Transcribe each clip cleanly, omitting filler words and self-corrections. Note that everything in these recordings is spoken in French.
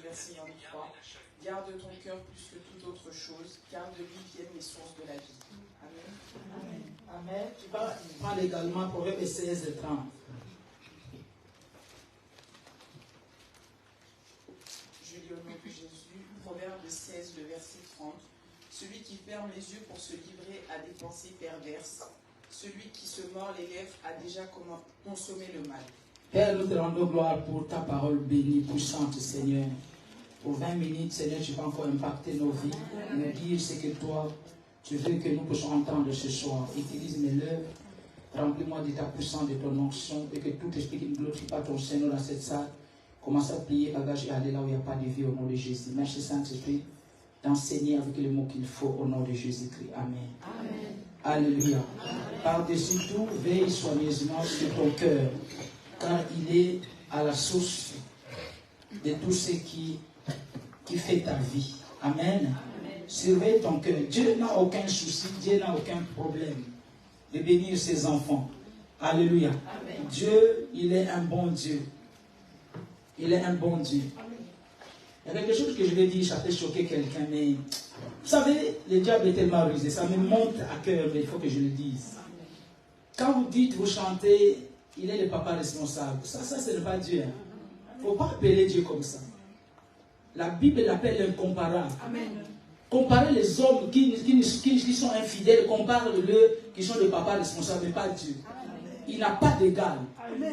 verset 1 et 3. Garde ton cœur plus que toute autre chose, car de lui viennent les sources de la vie. Amen. Amen. Amen. Tu vas prendre également Proverbe 16 et 30. Je lis au nom de Jésus, Proverbe 16, le verset 30. Celui qui ferme les yeux pour se livrer à des pensées perverses, celui qui se mord les lèvres a déjà consommé le mal. Père, nous te rendons gloire pour ta parole bénie, puissante, Seigneur. Pour 20 minutes, Seigneur, tu vas encore impacter nos vies, nous dire ce que toi, tu veux que nous puissions entendre ce soir. Utilise mes lèvres, remplis-moi de ta puissance, de ton onction, et que tout esprit qui ne glorifie pas ton Seigneur dans cette salle commence à plier bagage et aller là où il n'y a pas de vie au nom de Jésus. Merci Saint-Esprit d'enseigner avec les mots qu'il faut au nom de Jésus-Christ. Amen. Amen. Alléluia. Par-dessus tout, veille soigneusement sur ton cœur, car il est à la source de tout ce qui fait ta vie. Amen. Amen. Surveille ton cœur. Dieu n'a aucun souci, Dieu n'a aucun problème de bénir ses enfants. Alléluia. Amen. Dieu, il est un bon Dieu. Il est un bon Dieu. Il y a quelque chose que je vais dire, ça peut choquer quelqu'un, mais vous savez, le diable est tellement rusé, ça me monte à cœur, mais il faut que je le dise. Quand vous dites, vous chantez, il est le papa responsable. Ça ce n'est pas Dieu. Il ne faut pas appeler Dieu comme ça. La Bible l'appelle incomparable. Amen. Comparez les hommes qui sont infidèles, compare-le qui sont les papas responsables, mais pas Dieu. Il n'a pas d'égal.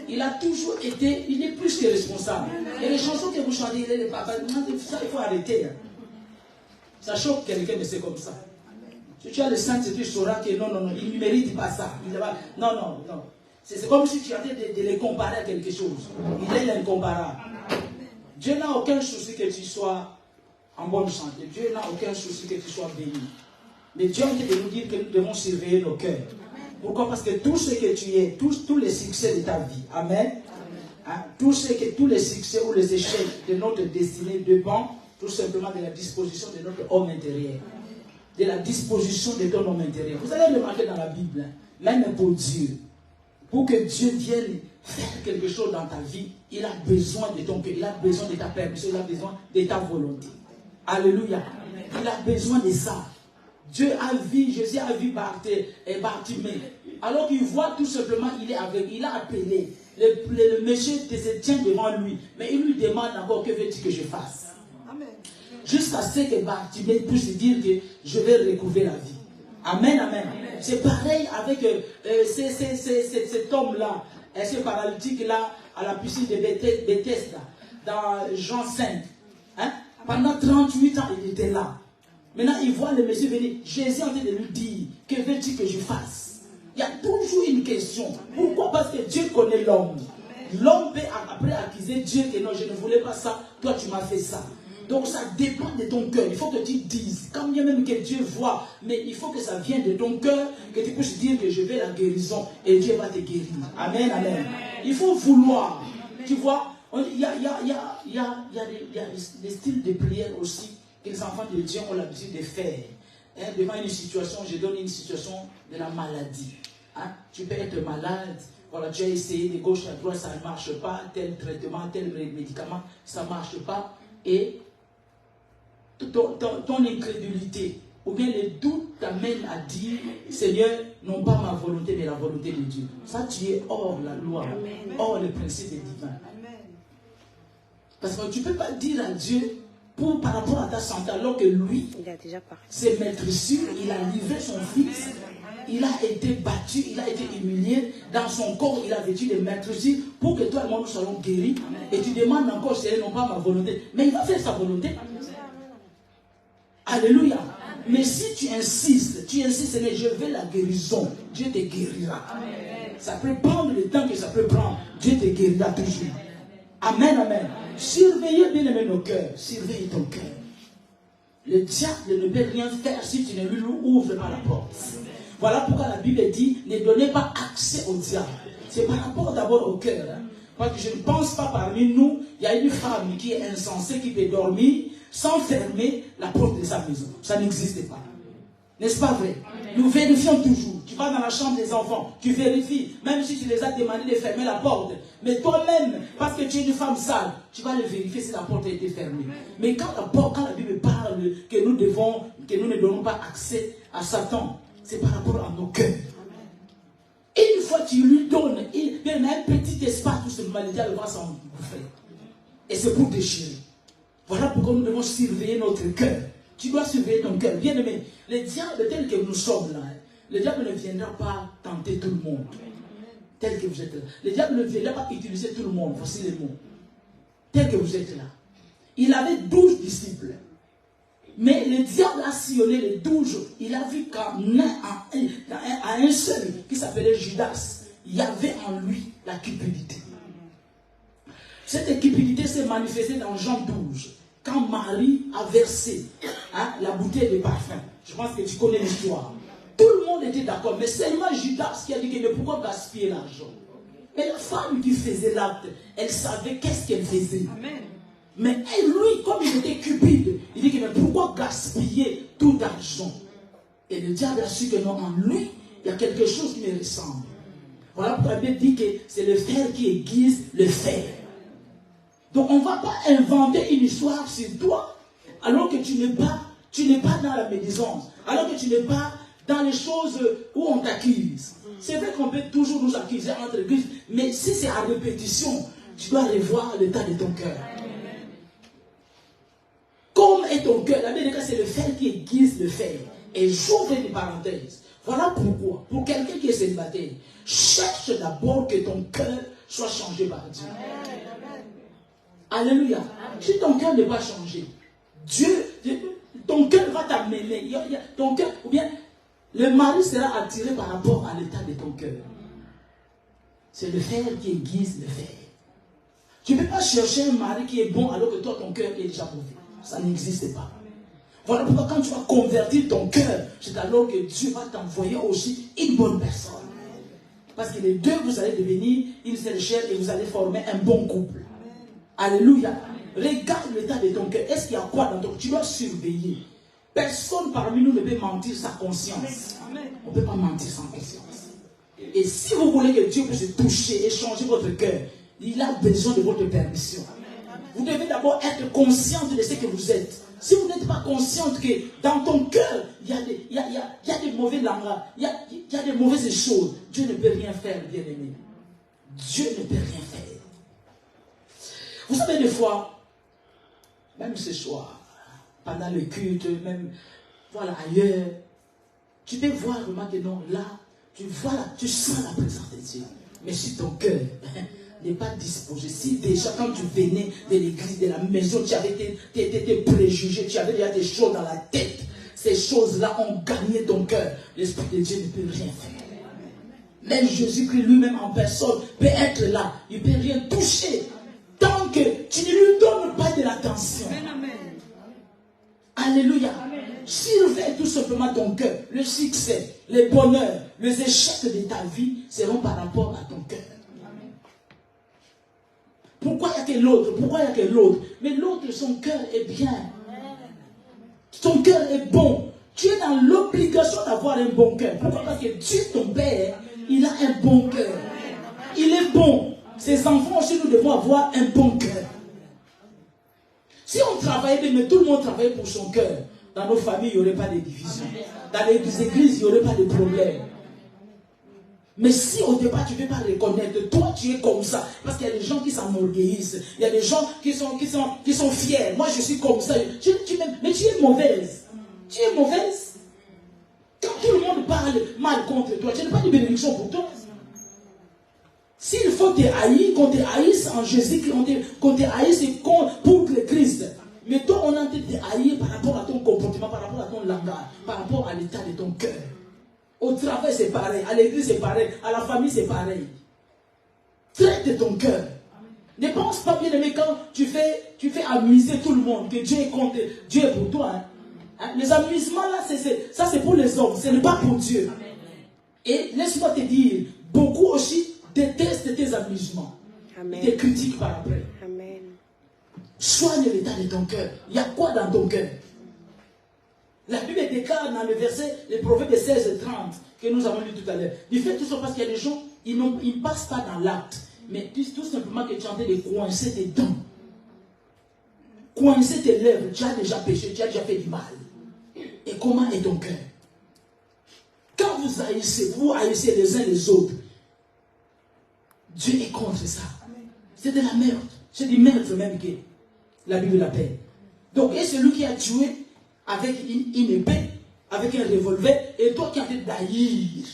Il a toujours été, il est plus que responsable. Et les chansons que vous chantez, il est le papa. Ça, il faut arrêter. Ça choque quelqu'un, mais c'est comme ça. Si tu as le Saint-Esprit, tu sauras que non, il ne mérite pas ça. Non. C'est comme si tu avais de les comparer à quelque chose. Il est l'incomparable. Dieu n'a aucun souci que tu sois en bonne santé. Dieu n'a aucun souci que tu sois béni. Mais Dieu a envie de nous dire que nous devons surveiller nos cœurs. Pourquoi? Parce que tout ce que tu es, tous les succès de ta vie, amen, hein, tous les succès ou les échecs de notre destinée dépendent tout simplement de la disposition de notre homme intérieur. De la disposition de ton homme intérieur. Vous allez remarquer dans la Bible, hein, même pour Dieu, pour que Dieu vienne faire quelque chose dans ta vie, il a besoin de ton cœur, il a besoin de ta permission, il a besoin de ta volonté. Alléluia. Il a besoin de ça. Dieu a vu, Jésus a vu Bartimée. Alors qu'il voit tout simplement, il est aveugle, il a appelé. Le monsieur se tient devant lui, mais il lui demande encore que veux-tu que je fasse. Jusqu'à ce que Bartimée puisse dire que je vais recouvrer la vie. Amen, amen. C'est pareil avec cet homme-là, ce paralytique-là, à la piscine de Bethesda, dans Jean 5. Hein? Pendant 38 ans, il était là. Maintenant, il voit le monsieur venir. Jésus est en train de lui dire, que veux-tu que je fasse? Il y a toujours une question. Pourquoi? Parce que Dieu connaît l'homme. L'homme peut après accuser Dieu que non, je ne voulais pas ça, toi tu m'as fait ça. Donc ça dépend de ton cœur. Il faut que tu dises, quand bien même que Dieu voit, mais il faut que ça vienne de ton cœur, que tu puisses dire que je vais la guérison et Dieu va te guérir. Amen, amen. Il faut vouloir. Tu vois, il y a des styles de prière aussi que les enfants de Dieu ont l'habitude de faire. Hein, devant une situation, je donne une situation de la maladie. Hein, tu peux être malade. Voilà, tu as essayé de gauche à droite, ça ne marche pas. Tel traitement, tel médicament, ça ne marche pas. Et ton incrédulité ou bien le doute t'amène à dire, Seigneur, non pas ma volonté, mais la volonté de Dieu. Ça, tu es hors la loi, hors le principe divin. Parce que tu ne peux pas dire à Dieu, par rapport à ta santé, alors que lui, c'est maître sûr, il a livré son fils, il a été battu, il a été humilié, dans son corps, il a vécu des maîtres sûr, pour que toi et moi nous soyons guéris. Et tu demandes encore, Seigneur, non pas ma volonté, mais il va faire sa volonté. Alléluia. Mais si tu insistes, Seigneur, je veux la guérison, Dieu te guérira. Ça peut prendre le temps que ça peut prendre, Dieu te guérira toujours. Amen, amen. Surveillez bien aimé nos cœurs. Surveillez ton cœur. Le diable ne peut rien faire si tu ne lui ouvres pas la porte. Voilà pourquoi la Bible dit, ne donnez pas accès au diable. C'est par rapport d'abord au cœur. Hein. Parce que je ne pense pas parmi nous, il y a une femme qui est insensée, qui peut dormir sans fermer la porte de sa maison. Ça n'existe pas. N'est-ce pas vrai? Nous vérifions toujours. Tu vas dans la chambre des enfants, tu vérifies, même si tu les as demandé de fermer la porte. Mais toi-même, parce que tu es une femme sale, tu vas le vérifier si la porte a été fermée. Mais quand la Bible parle que nous ne donnons pas accès à Satan, c'est par rapport à nos cœurs. Et une fois que tu lui donnes, il y a un petit espace où ce le diable va s'engouffrer. Et c'est pour déchirer. Voilà pourquoi nous devons surveiller notre cœur. Tu dois surveiller ton cœur. Bien aimé, le diable tel que nous sommes là, le diable ne viendra pas tenter tout le monde. Tel que vous êtes là. Le diable ne viendra pas utiliser tout le monde. Voici les mots. Tel que vous êtes là. Il avait 12 disciples. Mais le diable a sillonné les 12. Il a vu qu'à un seul, qui s'appelait Judas, il y avait en lui la cupidité. Cette cupidité s'est manifestée dans Jean 12. Quand Marie a versé la bouteille de parfum. Je pense que tu connais l'histoire. Tout le monde était d'accord, mais seulement Judas qui a dit que mais pourquoi gaspiller l'argent? Et la femme qui faisait l'acte, elle savait qu'est-ce qu'elle faisait. Amen. Mais elle, lui, comme il était cupide, il dit que mais pourquoi gaspiller tout l'argent? Et le diable a su que non, en lui, il y a quelque chose qui me ressemble. Voilà pourquoi la Bible dit que c'est le fer qui aiguise le fer. Donc on ne va pas inventer une histoire sur toi alors que tu n'es pas dans la médisance, alors que tu n'es pas dans les choses où on t'accuse. C'est vrai qu'on peut toujours nous accuser entre griffes, mais si c'est à répétition, tu dois revoir l'état de ton cœur. Comme est ton cœur? La Bible dit que c'est le fer qui aiguise le fer. Et j'ouvre une parenthèse. Voilà pourquoi, pour quelqu'un qui est célibataire, cherche d'abord que ton cœur soit changé par Dieu. Alléluia. Si ton cœur n'est pas changé, ton cœur va t'amener. Ton cœur, ou bien le mari sera attiré par rapport à l'état de ton cœur. C'est le fer qui aiguise le fer. Tu ne peux pas chercher un mari qui est bon alors que toi ton cœur est déjà mauvais. Ça n'existe pas. Voilà pourquoi quand tu vas convertir ton cœur, c'est alors que Dieu va t'envoyer aussi une bonne personne. Parce que les deux, vous allez devenir une seule chair et vous allez former un bon couple. Alléluia. Regarde l'état de ton cœur. Est-ce qu'il y a quoi dans ton cœur? Tu dois surveiller. Personne parmi nous ne peut mentir sa conscience. On ne peut pas mentir sans conscience. Et si vous voulez que Dieu puisse toucher et changer votre cœur, il a besoin de votre permission. Vous devez d'abord être consciente de ce que vous êtes. Si vous n'êtes pas consciente que dans ton cœur, il y a des mauvais langages, il y a des mauvaises choses, Dieu ne peut rien faire, bien-aimé. Dieu ne peut rien faire. Vous savez, des fois, même ce soir, pendant le culte, même voilà, ailleurs, tu peux voir vraiment que non, là, tu sens la présence de Dieu. Mais si ton cœur n'est pas disposé, si déjà quand tu venais de l'église, de la maison, tu avais tes préjugés, tu avais déjà des choses dans la tête, ces choses-là ont gagné ton cœur, l'Esprit de Dieu ne peut rien faire. Même Jésus-Christ lui-même en personne peut être là, il ne peut rien toucher tant que tu ne lui donnes pas de l'attention. Alléluia. Surveille tout simplement ton cœur. Le succès, le bonheur, les échecs de ta vie seront par rapport à ton cœur. Pourquoi il n'y a que l'autre? Pourquoi il n'y a que l'autre? Mais l'autre, son cœur est bien. Son cœur est bon. Tu es dans l'obligation d'avoir un bon cœur. Pourquoi? Parce que Dieu, ton Père, il a un bon cœur. Il est bon. Ses enfants aussi, nous devons avoir un bon cœur. Si on travaillait bien, mais tout le monde travaillait pour son cœur, dans nos familles, il n'y aurait pas de division. Dans les églises, il n'y aurait pas de problème. Mais si au départ, tu ne veux pas reconnaître, toi, tu es comme ça. Parce qu'il y a des gens qui s'enorgueillissent. Il y a des gens qui sont fiers. Moi, je suis comme ça. Mais tu es mauvaise. Tu es mauvaise. Quand tout le monde parle mal contre toi, tu n'as pas de bénédiction pour toi. S'il faut te haïr, qu'on te haïsse en Jésus, qu'on te haïsse pour le Christ. Mais toi, on a envie de te haïr par rapport à ton comportement, par rapport à ton langage, par rapport à l'état de ton cœur. Au travail, c'est pareil. À l'église, c'est pareil. À la famille, c'est pareil. Traite de ton cœur. Ne pense pas, bien aimé, quand tu fais amuser tout le monde, que Dieu est contre, Dieu est pour toi. Les amusements, là, ça c'est pour les hommes. Ce n'est pas pour Dieu. Et laisse-moi te dire, beaucoup aussi détestent tes amusements. Amen. Ils te critiquent par après. Amen. Soigne l'état de ton cœur. Il y a quoi dans ton cœur? La Bible déclare dans le verset, les prophètes de 16 et 30, que nous avons lu tout à l'heure. Du fait tout ça parce qu'il y a des gens, ils ne passent pas dans l'acte, mais tout simplement que tu es en train de coincer tes dents. Coincer tes lèvres, tu as déjà péché, tu as déjà fait du mal. Et comment est ton cœur? Quand vous haïssez les uns les autres, Dieu est contre ça. C'est de la merde. C'est du meurtre même que la Bible l'appelle. Donc, et celui qui a tué avec une épée, avec un revolver, et toi qui as fait d'haïr,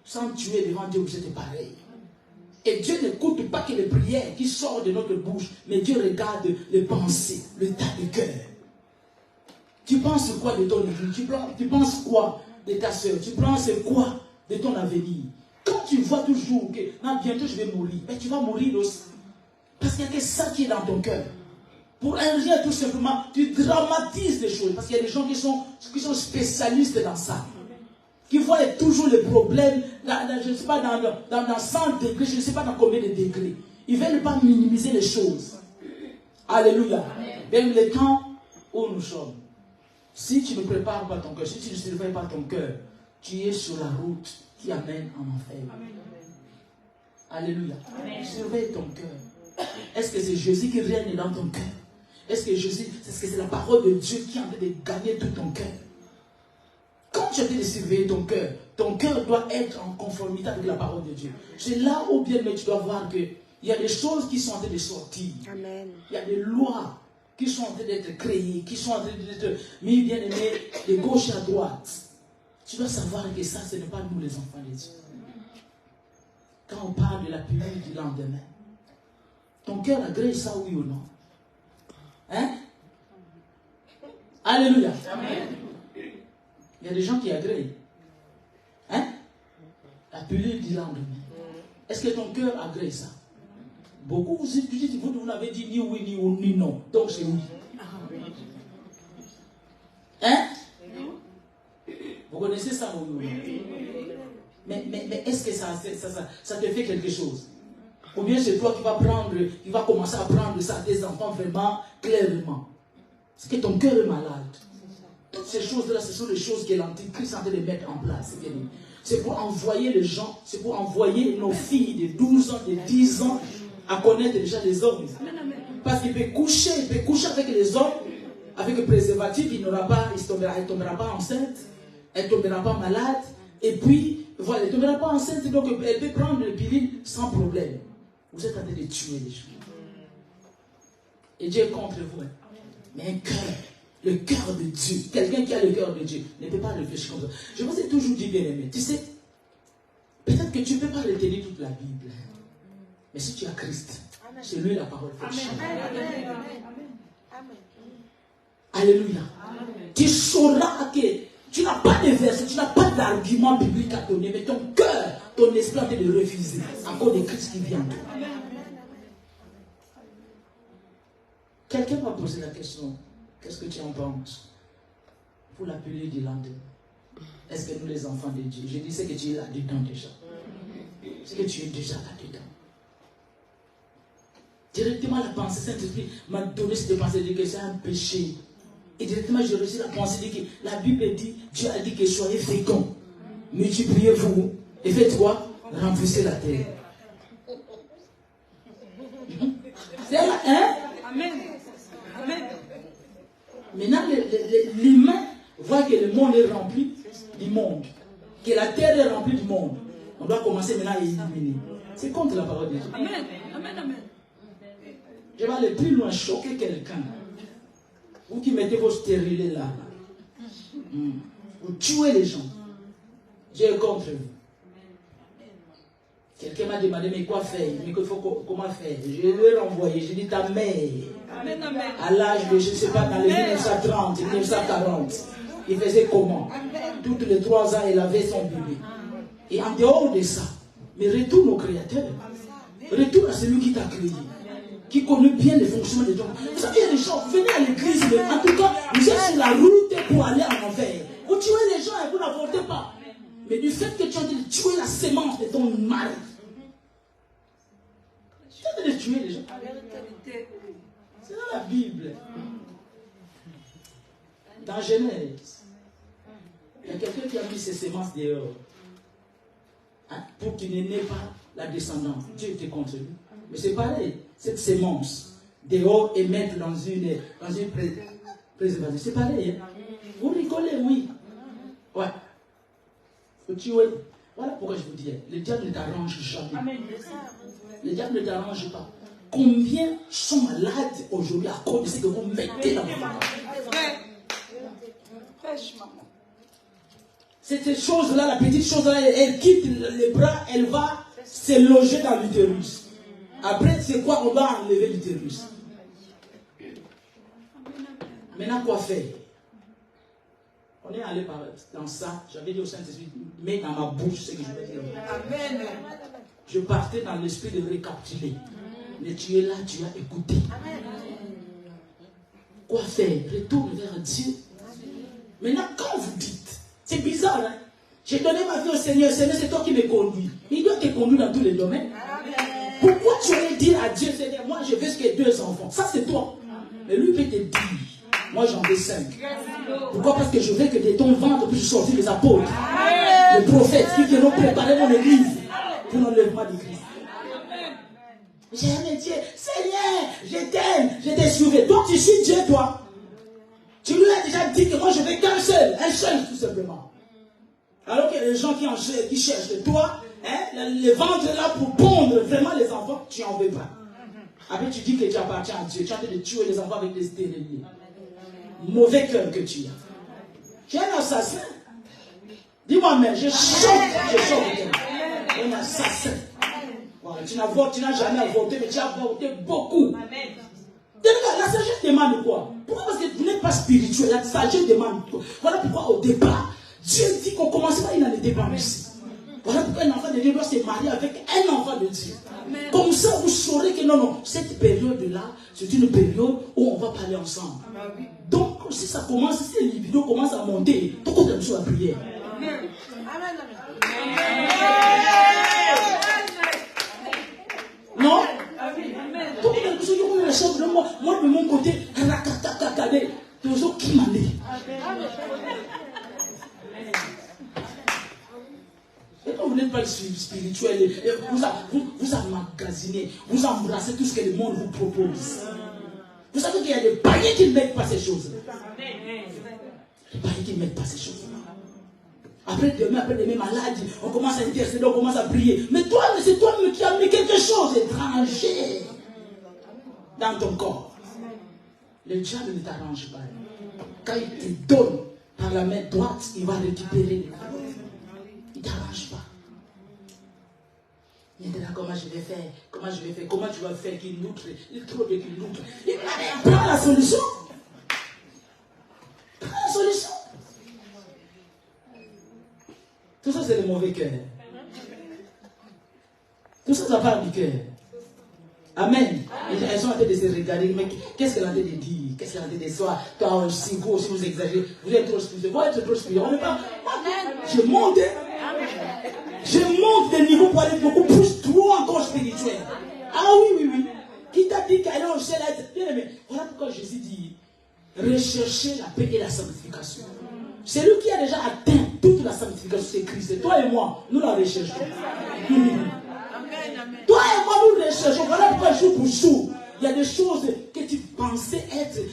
sans tuer devant Dieu, vous êtes pareil. Et Dieu n'écoute pas que les prières qui sortent de notre bouche, mais Dieu regarde les pensées, l'état du cœur. Tu penses quoi de ton église? Tu penses quoi de ta soeur? Tu penses quoi de ton avenir? Quand tu vois toujours que non, bientôt je vais mourir, mais tu vas mourir aussi. Parce qu'il y a que ça qui est dans ton cœur. Pour un rien, tout simplement, tu dramatises les choses. Parce qu'il y a des gens qui sont spécialistes dans ça. Qui voient toujours les problèmes, je ne sais pas, dans 100 degrés, je ne sais pas dans combien de degrés. Ils ne veulent pas minimiser les choses. Alléluia. Même le temps où nous sommes. Si tu ne prépares pas ton cœur, si tu ne surveilles pas ton cœur, tu es sur la route qui amène en enfer. Alléluia. Surveille ton cœur. Est-ce que c'est Jésus qui règne dans ton cœur? Est-ce que c'est la parole de Dieu qui est en train de gagner tout ton cœur? Quand tu as de surveiller ton cœur doit être en conformité avec la parole de Dieu. C'est là où bien mais tu dois voir qu'il y a des choses qui sont en train de sortir. Amen. Il y a des lois qui sont en train d'être créées, qui sont en train d'être mises bien aimées de gauche à droite. Tu dois savoir que ça, ce n'est pas nous les enfants de Dieu. Quand on parle de la pilule du lendemain, ton cœur agrée ça, oui ou non? Hein? Alléluia. Amen. Il y a des gens qui agréent. Hein? La pilule du lendemain. Est-ce que ton cœur agrée ça? Beaucoup vous n'avez dit ni oui ni non. Donc c'est oui. Hein? Vous connaissez ça, oui ou non? Mais est-ce que ça te fait quelque chose? Ou bien c'est toi qui va commencer à prendre ça à tes enfants vraiment clairement? C'est que ton cœur est malade. Toutes ces choses-là, ce sont les choses que l'Antichrist est en train de mettre en place. C'est pour envoyer les gens, c'est pour envoyer nos filles de 12 ans, de 10 ans à connaître déjà les hommes. Parce qu'il peut coucher avec les hommes, avec le préservatif, il ne tombera pas enceinte, elle ne tombera pas malade, et puis, voilà, elle ne tombera pas enceinte, donc elle peut prendre le pilule sans problème. Vous êtes en train de tuer les gens. Et Dieu est contre vous. Mais un cœur, le cœur de Dieu, quelqu'un qui a le cœur de Dieu, ne peut pas réfléchir comme ça. Je vous ai toujours dit, bien aimé, tu sais, peut-être que tu ne peux pas retenir toute la Bible. Mais si tu as Christ, c'est lui la parole fait changer. Alléluia. Tu sauras que tu n'as pas de verset, tu n'as pas d'argument biblique à donner, mais ton cœur, ton esprit a été de refuser à cause de Christ qui vient de toi. Quelqu'un m'a posé la question, qu'est-ce que tu en penses pour la pilule du lendemain? Est-ce que nous les enfants de Dieu, je dis c'est que tu es là-dedans déjà. C'est que tu es déjà là-dedans. Directement la pensée, Saint-Esprit m'a donné cette pensée de que c'est un péché. Et directement j'ai reçu la pensée de que la Bible dit, Dieu a dit que soyez féconds, multipliez-vous et faites quoi? Remplissez la terre. C'est là, hein? Amen. Amen. Maintenant, l'humain voit que le monde est rempli du monde, que la terre est remplie du monde. On doit commencer maintenant à éliminer. C'est contre la parole de Dieu. Amen. Amen. Amen. Je vais aller plus loin, choquer quelqu'un. Vous qui mettez vos stérilés là. Vous tuez les gens. Dieu est contre vous. Quelqu'un m'a demandé, mais quoi faire? Mais comment faire? Je l'ai renvoyé. J'ai dit, ta mère, à l'âge de, je ne sais pas, dans les 1930, 1940, il faisait comment? Toutes les 3 ans, il avait son bébé. Et en dehors de ça, mais retourne au Créateur. Retourne à celui qui t'a créé, qui connaît bien les fonctionnements de ton. Vous savez, il y a des gens, vous venez à l'église, mais en tout cas, vous êtes sur la route pour aller en enfer. Vous tuez les gens et vous n'avortez pas. Mais du fait que tu as de tuer la sémence de ton mari, tu as de tuer les gens. C'est dans la Bible. Dans Genèse. quelqu'un qui a mis ses semences dehors, hein, pour qu'il n'ait pas la descendance. Dieu était contre lui. Mais c'est pareil, cette sémence, dehors et mettre dans une préservation. C'est pareil. Hein? Vous rigolez, oui. Ouais. Faut tuer. Voilà pourquoi je vous dis, le diable ne t'arrange jamais. Le diable ne t'arrange pas. Combien sont malades aujourd'hui à cause de ce que vous mettez dans votre corps? Cette chose-là, la petite chose-là, elle quitte les bras, elle va se loger dans l'utérus. Après, c'est quoi? On doit enlever l'utérus. Maintenant, quoi faire? On est allé dans ça. J'avais dit au Saint-Esprit, mets dans ma bouche ce que je vais dire. Amen. Je partais dans l'esprit de récapituler. Mais tu es là, tu as écouté. Amen. Quoi faire? Retourne vers Dieu. Maintenant, quand vous dites, c'est bizarre, hein? J'ai donné ma vie au Seigneur. Seigneur, c'est toi qui me conduis. Il doit te conduire dans tous les domaines. Amen. Pourquoi tu allais dire à Dieu, Seigneur, moi je veux ce que 2 enfants? Ça, c'est toi. Mais lui peut te dire, moi j'en veux 5. Pourquoi? Parce que je veux que de ton ventre puisse sortir les apôtres, les prophètes qui viendront préparer mon église pour l'enlèvement du Christ. J'aime Dieu. Seigneur, je t'aime, je t'ai sauvé. Donc tu suis Dieu, toi. Tu lui as déjà dit que moi je veux qu'un seul, un seul tout simplement. Alors que les gens qui cherchent toi, hein, le ventre est là pour pondre vraiment les enfants, tu n'en veux pas. Après tu dis que tu appartiens à Dieu, tu es en train de tuer les enfants avec des stériles. Mauvais cœur que tu as. Tu es un assassin. Dis-moi, mais je choque. Un assassin. Voilà, tu n'as jamais avorté, mais tu as avorté beaucoup. La sagesse demande quoi? Pourquoi? Parce que vous n'êtes pas spirituel. La sagesse demande quoi? Voilà pourquoi au départ, Dieu dit qu'on commence pas, il n'en était pas ici. Voilà pourquoi un enfant de Dieu doit se marier avec un enfant de Dieu. Amen. Comme ça, vous saurez que non, cette période-là, c'est une période où on va parler ensemble. Amen. Donc, si ça commence, si les vidéos commencent à monter, pourquoi on sur la prière? Amen. Non? Tout le monde, moi de mon côté, toujours qui m'en est. Et quand vous n'êtes pas spirituel, vous emmagasinez, vous embrassez tout ce que le monde vous propose. Vous savez qu'il y a des païens qui ne mettent pas ces choses. Les païens qui ne mettent pas ces choses. Après demain, maladie, on commence à intercéder, on commence à prier. Mais toi, c'est toi-même qui as mis quelque chose d'étranger dans ton corps. Le diable ne t'arrange pas. Quand il te donne par la main droite, il va récupérer les mains. Il ne t'arrange pas. Il est là, comment je vais faire? Comment tu vas faire qu'il loutre? Il trouve qu'il loutre. Il prend la solution. Prends la solution. Tout ça, c'est le mauvais cœur. Tout ça, ça parle du cœur. Amen. Elles sont en train de se regarder. Mais qu'est-ce qu'elle a en train de dire? Qu'est-ce qu'elle a en train de dire? Toi aussi, vous aussi, vous exagérez. Vous êtes trop spirituel. Vous êtes trop spirituel. On n'est pas. Je monte. Je monte de niveau pour aller beaucoup plus trop encore spirituel. Ah oui. Qui t'a dit qu'elle est au ciel? Bien aimé. Voilà pourquoi Jésus dit rechercher la paix et la sanctification. C'est lui qui a déjà atteint toute la sanctification, c'est Christ. C'est toi et moi, nous la recherchons. Toi et moi, nous recherchons. Voilà pourquoi jour pour jour, il y a des choses que tu pensais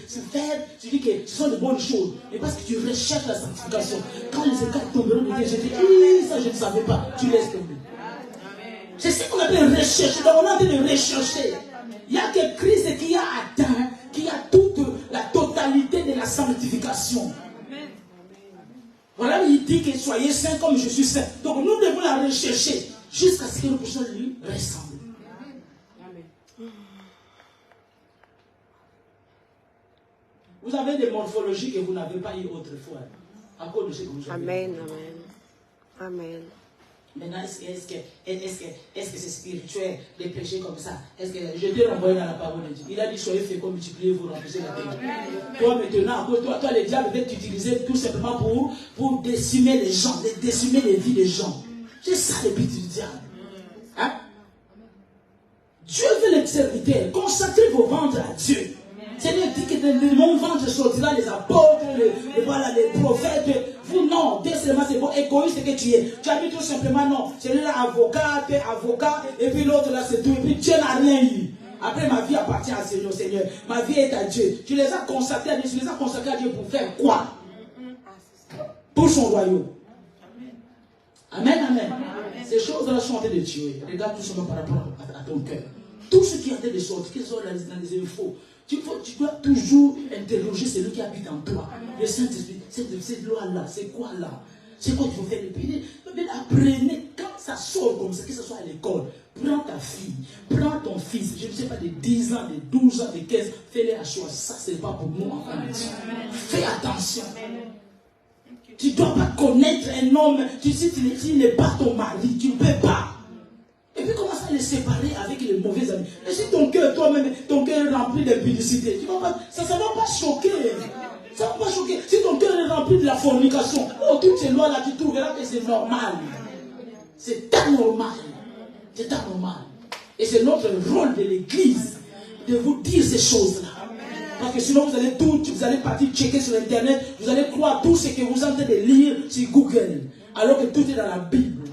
se faire, tu dis que ce sont de bonnes choses. Mais parce que tu recherches la sanctification. Quand les écarts tomberont de Dieu, je dis, ça je ne savais pas. Tu laisses tomber. C'est ce qu'on appelle rechercher. Donc on a envie de rechercher. Il n'y a que Christ qui a atteint, qui a toute la totalité de la sanctification. Voilà, il dit que soyez saints comme je suis saint. Donc nous devons la rechercher jusqu'à ce que nous puissions lui ressembler. Amen. Vous avez des morphologies que vous n'avez pas eues autrefois. À cause de ce que vous avez. Amen. Amen. Maintenant, est-ce que c'est spirituel de prêcher comme ça? Est-ce que je t'ai renvoyé dans la parole de Dieu? Il a dit soyez féconds, multipliez-vous, remplissez la terre. Toi maintenant, toi le diable veut t'utiliser tout simplement pour décimer les gens, décimer les vies des gens. C'est ça le but du diable. Hein? Dieu veut les serviteurs. Consacrez vos ventres à Dieu. Seigneur dit que de mon ventre sortira les apôtres, les prophètes. Vous, non, Dieu seulement c'est bon, égoïste que tu es. Tu as mis tout simplement, non, celui-là avocat, tu es avocat, et puis l'autre là c'est tout, et puis Dieu n'a rien eu. Après, ma vie appartient à Seigneur, Seigneur. Ma vie est à Dieu. Tu les as consacrés à Dieu, tu les as consacrés à Dieu pour faire quoi? Pour son royaume. Amen, amen. Ces choses-là sont en train de tuer. Regarde tout simplement par rapport à ton cœur. Tout ce qui est en train de sortir, qu'ils sont dans les infos, tu dois toujours interroger celui qui habite en toi. Le Saint-Esprit, cette loi-là, c'est quoi là? C'est quoi qu'il faut faire? Mais apprenez, quand ça sort comme ça, que ce soit à l'école, prends ta fille, prends ton fils, je ne sais pas, de 10 ans, de 12 ans, de 15, fais-les à choix. Ça, ce n'est pas pour nous, enfants de Dieu. Fais attention. Tu ne dois pas connaître un homme, si tu n'es pas ton mari, tu ne peux pas. Et puis commence à les séparer avec les mauvais amis. Et si ton cœur, toi-même, ton cœur est rempli d'impudicité, ça ne va pas choquer. Ça ne va pas choquer. Si ton cœur est rempli de la fornication, oh, toutes ces lois-là, tu trouveras que c'est normal. C'est anormal. C'est anormal. Et c'est notre rôle de l'Église de vous dire ces choses-là. Parce que sinon, vous allez partir checker sur Internet, vous allez croire tout ce que vous êtes en train de lire sur Google, alors que tout est dans la Bible.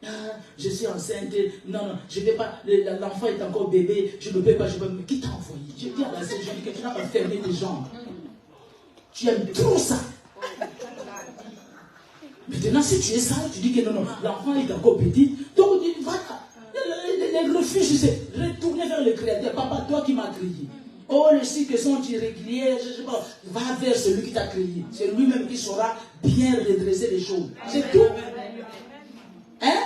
Ah, je suis enceinte, non, je ne vais pas, l'enfant est encore bébé, je ne peux pas, mais qui t'a envoyé? Je dis à la Sainte Jolie que tu n'as pas fermé tes jambes. Tu aimes trop ça. Maintenant, si tu es sale, tu dis que non, l'enfant est encore petit, donc voilà. Les refuges, c'est retourner vers le Créateur. Papa, toi qui m'as créé. Oh, les cycles sont irréguliers, je ne sais pas. Va vers celui qui t'a créé. C'est lui-même qui saura bien redresser les choses. C'est tout. Hein?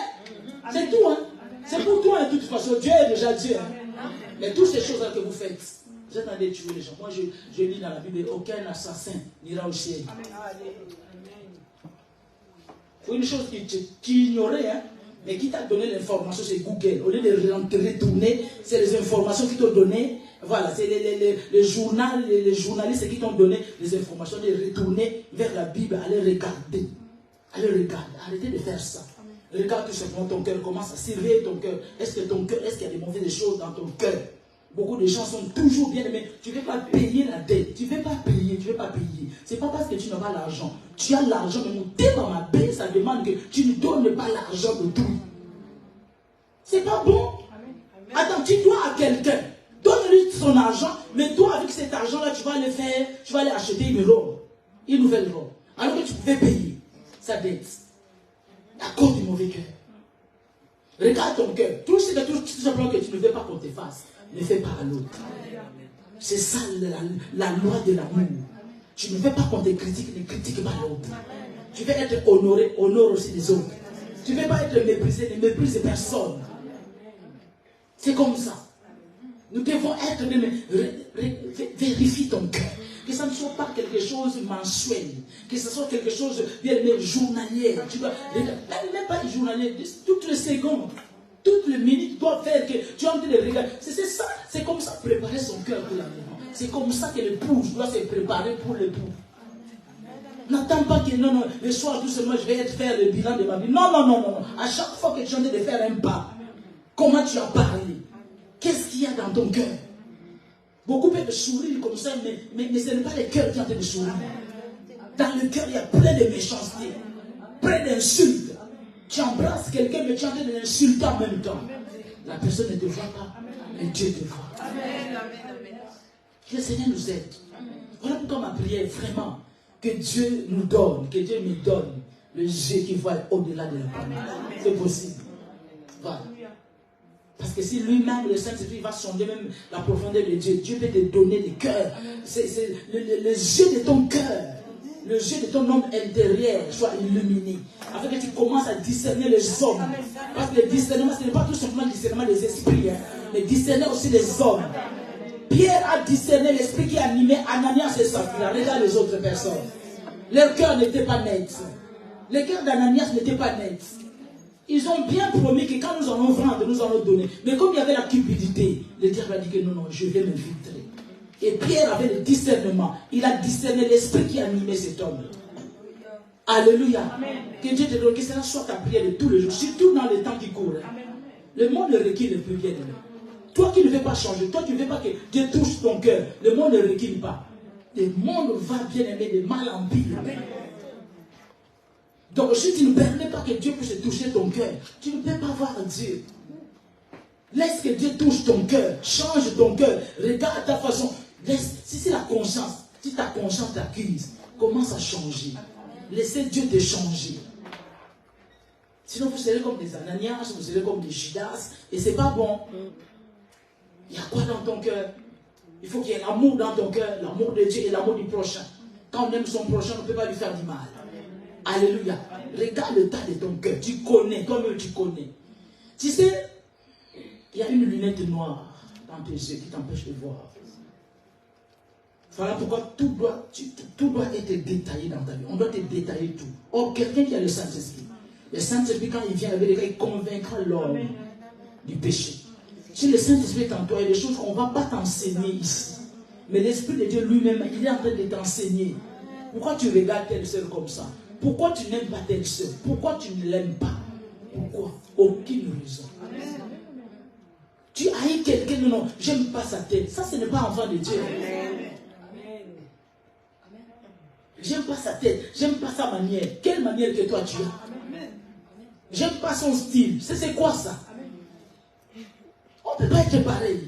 C'est tout, hein? C'est pour toi, de toute façon. Dieu est déjà Dieu. Hein? Mais toutes ces choses-là que vous faites, vous êtes en train de tuer les gens. Moi, je lis dans la Bible, aucun assassin n'ira au ciel. Une chose qui ignorait, hein? Mais qui t'a donné l'information, c'est Google. Au lieu de retourner, c'est les informations qui t'ont donné. Voilà, c'est les journalistes qui t'ont donné les informations, de retourner vers la Bible, aller regarder. Allez regarder, arrêtez de faire ça. Regarde tout simplement ton cœur, commence à surveiller ton cœur. Est-ce qu'il y a des mauvaises choses dans ton cœur? Beaucoup de gens sont toujours bien aimés. Tu ne veux pas payer la dette. Tu ne veux pas payer, tu ne veux pas payer. Ce n'est pas parce que tu n'as pas l'argent. Tu as l'argent, mais mon thème ma paix, ça demande que tu ne donnes pas l'argent de tout. C'est pas bon. Attends, tu dois à quelqu'un. Donne-lui son argent, mais toi, avec cet argent-là, tu vas aller acheter une robe. Une nouvelle robe. Alors que tu pouvais payer sa dette. À cause du mauvais cœur. Regarde ton cœur. Tout simplement que tu ne veux pas qu'on te fasse. Ne fais pas à l'autre. C'est ça la loi de l'amour. Tu ne veux pas qu'on te critique, ne critique pas l'autre. Tu veux être honoré, honore aussi les autres. Tu ne veux pas être méprisé, ne méprise personne. C'est comme ça. Nous devons être, vérifie ton cœur. Que ça ne soit pas quelque chose mensuel. Que ce soit quelque chose bien journalier. Tu dois, même pas journalier, toutes les secondes. Toutes les minutes, tu dois faire que tu es en train de regarder. C'est ça, c'est comme ça préparer son cœur pour la maison. C'est comme ça que l'épouse doit se préparer pour l'époux. N'attends pas que non, le soir tout seulement je vais faire le bilan de ma vie. Non. À chaque fois que tu es en train de faire un pas, comment tu as parlé? Qu'est-ce qu'il y a dans ton cœur? Beaucoup peuvent sourire comme ça, mais ce n'est pas le cœur qui est en train de sourire. Dans le cœur, il y a plein de méchanceté, plein d'insultes. Tu embrasses quelqu'un, mais tu es en train de l'insulter en même temps. La personne ne te voit pas, mais Dieu te voit. Que le Seigneur nous aide. Voilà pourquoi ma prière, vraiment, que Dieu nous donne, que Dieu me donne le Dieu qui voit au-delà de la promesse. C'est possible. Voilà. Parce que si lui-même, le Saint-Esprit, va sonder même la profondeur de Dieu, Dieu peut te donner des cœurs. C'est le jeu de ton cœur. Le jeu de ton homme intérieur soit illuminé. Afin que tu commences à discerner les hommes. Parce que le discernement, ce n'est pas tout simplement le discernement des esprits, hein, mais discerner aussi les hommes. Pierre a discerné l'esprit qui animait Ananias et Saphira. Regarde les autres personnes. Leur cœur n'était pas net. Le cœur d'Ananias n'était pas net. Ils ont bien promis que quand nous allons vendre, nous allons donner. Mais comme il y avait la cupidité, le diable a dit que non, je vais m'infiltrer. Et Pierre avait le discernement. Il a discerné l'esprit qui animait cet homme. Alléluia. Amen. Que Dieu te donne, que cela soit ta prière de tous les jours, surtout dans les temps qui courent. Amen. Le monde ne requiert le plus bien de nous. Toi qui ne veux pas changer, toi qui ne veux pas que Dieu touche ton cœur, le monde ne requiert pas. Le monde va bien aimer de mal en pire. Donc si tu ne permets pas que Dieu puisse toucher ton cœur, tu ne peux pas voir Dieu. Laisse que Dieu touche ton cœur, change ton cœur, regarde ta façon. Si c'est la conscience, si ta conscience t'accuse, commence à changer. Laissez Dieu te changer. Sinon vous serez comme des Ananias, vous serez comme des Judas, et c'est pas bon. Il y a quoi dans ton cœur? Il faut qu'il y ait l'amour dans ton cœur, l'amour de Dieu et l'amour du prochain. Quand on aime son prochain, on ne peut pas lui faire du mal. Alléluia. Regarde le tas de ton cœur. Tu connais, toi-même tu connais. Tu sais, il y a une lunette noire dans tes yeux qui t'empêche de voir. Voilà pourquoi tout doit être détaillé dans ta vie. On doit te détailler tout. Or, quelqu'un qui a le Saint-Esprit, le Saint-Esprit, quand il vient avec les gars, il convaincra l'homme du péché. Si le Saint-Esprit est en toi, il y a des choses qu'on ne va pas t'enseigner ici. Mais l'Esprit de Dieu lui-même, il est en train de t'enseigner. Pourquoi tu regardes telle sœur comme ça? Pourquoi tu n'aimes pas telle sœur? Pourquoi tu ne l'aimes pas? Pourquoi? Aucune raison. Tu haïs quelqu'un, non, j'aime pas sa tête. Ça, ce n'est pas enfant de Dieu. J'aime pas sa tête, j'aime pas sa manière. Quelle manière que toi tu as? J'aime pas son style. C'est quoi ça? On ne peut pas être pareil.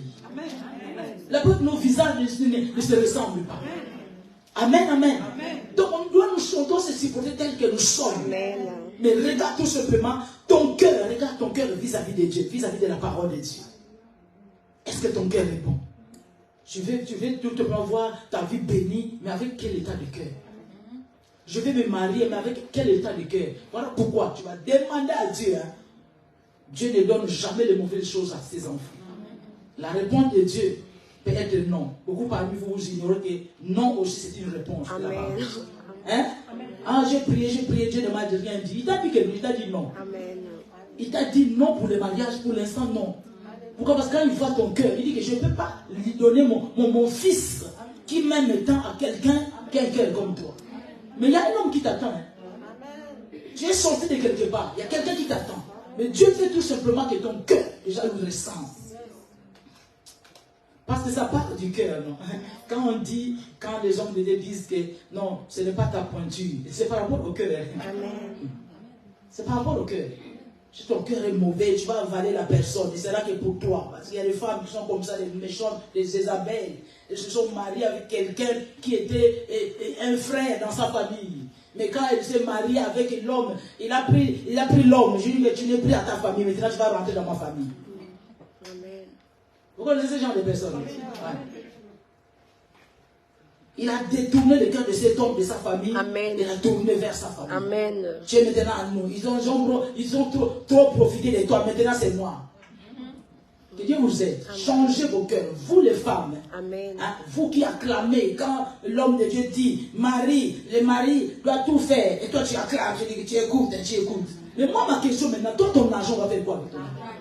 La preuve, nos visages ne se ressemblent pas. Amen, amen. Donc on doit se supporter tel que nous sommes. Amen. Mais regarde tout simplement ton cœur, regarde ton cœur vis-à-vis de Dieu, vis-à-vis de la parole de Dieu. Est-ce que ton cœur est bon? Tu veux tout simplement voir ta vie bénie, mais avec quel état de cœur? Je vais me marier, mais avec quel état de cœur? Voilà pourquoi tu vas demander à Dieu. Dieu ne donne jamais les mauvaises choses à ses enfants. La réponse de Dieu peut être non. Beaucoup parmi vous, vous ignorez que non aussi c'est une réponse. Amen. Hein? Ah, j'ai prié, Dieu ne m'a rien dit. Il t'a dit que il t'a dit non. Amen. Il t'a dit non pour le mariage, pour l'instant non. Pourquoi? Parce que quand il voit ton cœur, il dit que je ne peux pas lui donner mon fils qui m'aime tant à quelqu'un comme toi. Mais il y a un homme qui t'attend. Tu es sorti de quelque part, il y a quelqu'un qui t'attend. Mais Dieu veut tout simplement que ton cœur déjà le ressente. Parce que ça part du cœur, non? Quand les hommes de Dieu disent que non, ce n'est pas ta pointure, c'est par rapport au cœur. C'est par rapport au cœur. Si ton cœur est mauvais, tu vas avaler la personne, et c'est là que pour toi. Parce qu'il y a des femmes qui sont comme ça, des méchantes, des Isabelles. Elles se sont mariées avec quelqu'un qui était un frère dans sa famille. Mais quand elle s'est mariée avec l'homme, il a pris l'homme. Je lui ai dit, mais tu n'es plus à ta famille, maintenant tu vas rentrer dans ma famille. Amen. Vous connaissez ce genre de personnes? Ouais. Il a détourné le cœur de cet homme, de sa famille. Amen. Il a tourné vers sa famille. Amen. Tu es maintenant à nous. Ils ont trop profité de toi. Maintenant, c'est moi. Que Dieu vous aide. Amen. Changez vos cœurs. Vous les femmes. Amen. Hein, vous qui acclamez quand l'homme de Dieu dit, le mari doit tout faire. Et toi, tu acclames. Tu dis que tu écoutes. Mais moi, ma question maintenant, toi, ton argent va faire quoi avec ton argent?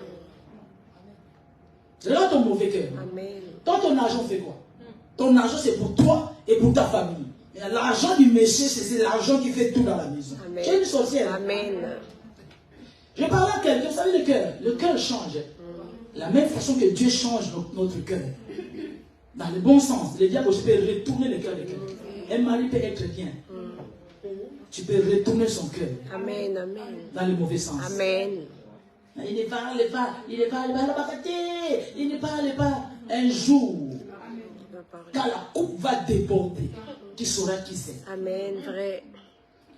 C'est là ton mauvais cœur. Amen. Toi, ton argent fait quoi? Ton argent, c'est pour toi et pour ta famille. L'argent du monsieur, c'est l'argent qui fait tout dans la maison. Amen. Tu es une sorcière. Amen. Je parle à quelqu'un, vous savez le cœur change. La même façon que Dieu change notre cœur. Dans le bon sens. Le diable aussi peut retourner le cœur de quelqu'un. Un mari peut être bien. Tu peux retourner son cœur. Amen, amen. Dans le mauvais sens. Amen. Il ne parle pas. Un jour, quand la coupe va déborder, tu sauras qui c'est. Amen, vrai.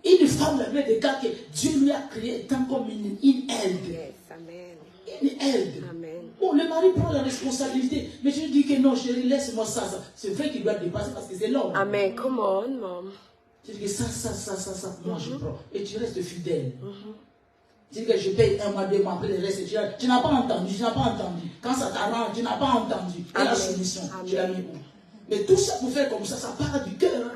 Une femme, la même des cas que Dieu lui a créé tant comme une aide. Yes, amen. Une aide. Amen. Bon, le mari prend la responsabilité, mais je dis que non, chérie, laisse-moi ça. C'est vrai qu'il doit dépasser parce que c'est l'homme. Amen, come on, mom. Tu dis que ça, moi je prends. Et tu restes fidèle. Tu dis que je paye 1 mois, 2 mois, après le reste, tu n'as pas entendu. Quand ça t'arrange, tu n'as pas entendu. Et la soumission, tu l'as mis où? Mais tout ça pour faire comme ça part du cœur. Hein?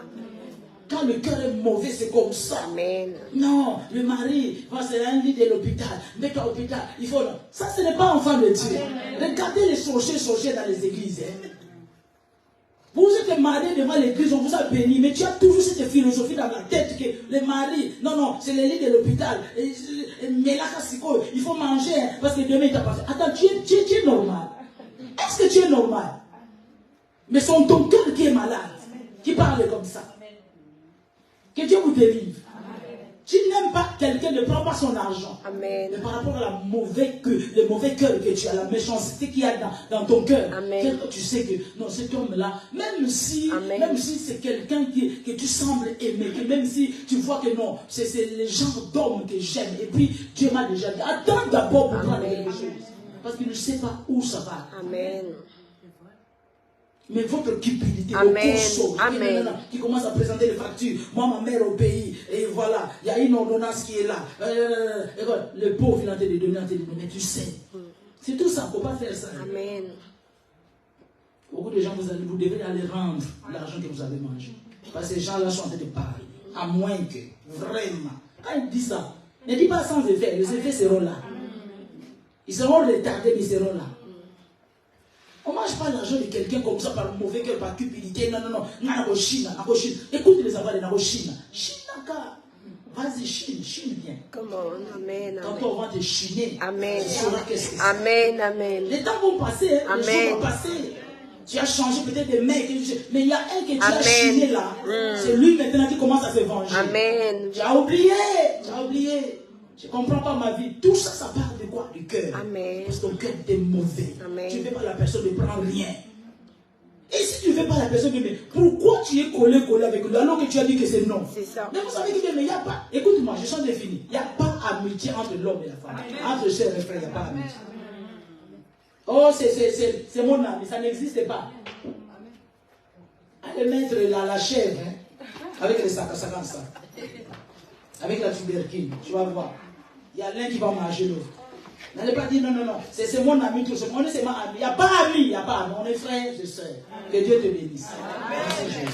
Quand le cœur est mauvais, c'est comme ça. Amen. Non, le mari, c'est un lit de l'hôpital. Mets-toi à l'hôpital. Il faut. Ça, ce n'est pas enfant de Dieu. Amen. Regardez les sorciers dans les églises. Hein? Vous êtes mariés devant l'église, on vous a béni, mais tu as toujours cette philosophie dans la tête que le mari, non, c'est le lit de l'hôpital. Mais là, il faut manger parce que demain il t'a passé. Attends, tu es normal. Est-ce que tu es normal? Mais c'est ton cœur qui est malade. qui parle comme ça. Que Dieu vous délivre. Tu n'aimes pas quelqu'un, ne prends pas son argent. Amen. Mais par rapport à le mauvais cœur que tu as, la méchanceté qu'il y a dans ton cœur, tu sais que non, cet homme-là, même si c'est quelqu'un que tu sembles aimer, que même si tu vois que non, c'est le genre d'homme que j'aime, et puis Dieu m'a déjà dit, attends d'abord pour prendre quelque chose. Parce qu'il ne sait pas où ça va. Amen. Mais votre cupidité, Amen. Amen. Qui commence à présenter les factures. Moi, ma mère au pays, et voilà, il y a une ordonnance qui est là. Et voilà, le pauvre, il a été donné, mais tu sais. C'est tout ça, il ne faut pas faire ça. Amen. Beaucoup de gens, vous devez aller rendre l'argent que vous avez mangé. Parce que ces gens-là sont en train de parler. À moins que, vraiment, quand ils disent ça, ne dis pas sans effet, les effets seront là. Ils seront retardés, mais ils seront là. On ne mange pas l'argent de quelqu'un comme ça par mauvais cœur, par cupidité. Non. Écoute les affaires de Chine. Chine, vas-y, chine bien. Come on. Amen. Quand on va te chiner, Amen. tu sauras qu'est-ce que c'est. Amen. Les temps vont passer, les jours vont passer. Tu as changé peut-être de mec, mais il y a un que tu as chiné là. C'est lui maintenant qui commence à se venger. Amen. Tu as oublié. Je ne comprends pas ma vie. Tout ça, ça part de quoi? Du cœur. Amen. Parce que ton cœur est mauvais. Amen. Tu ne veux pas la personne ne prend rien. Et si tu ne veux pas la personne, mais pourquoi tu es collé avec lui alors que tu as dit que c'est non? C'est ça. Mais vous savez qu'il n'y a pas. Écoute-moi, je sens défini. Il n'y a pas amitié entre l'homme et la femme. Entre sœurs et frères, il n'y a pas amitié. Oh, c'est mon ami, ça n'existe pas. Allez mettre la chèvre, avec les sacs comme ça. Avec la tubercule, tu vas voir. Il y a l'un qui va manger l'autre. N'allez pas dire non. C'est mon ami, tout ça. On est seulement amis. Il n'y a pas amis, on est frères et sœurs. Que Dieu te bénisse. Merci Jésus.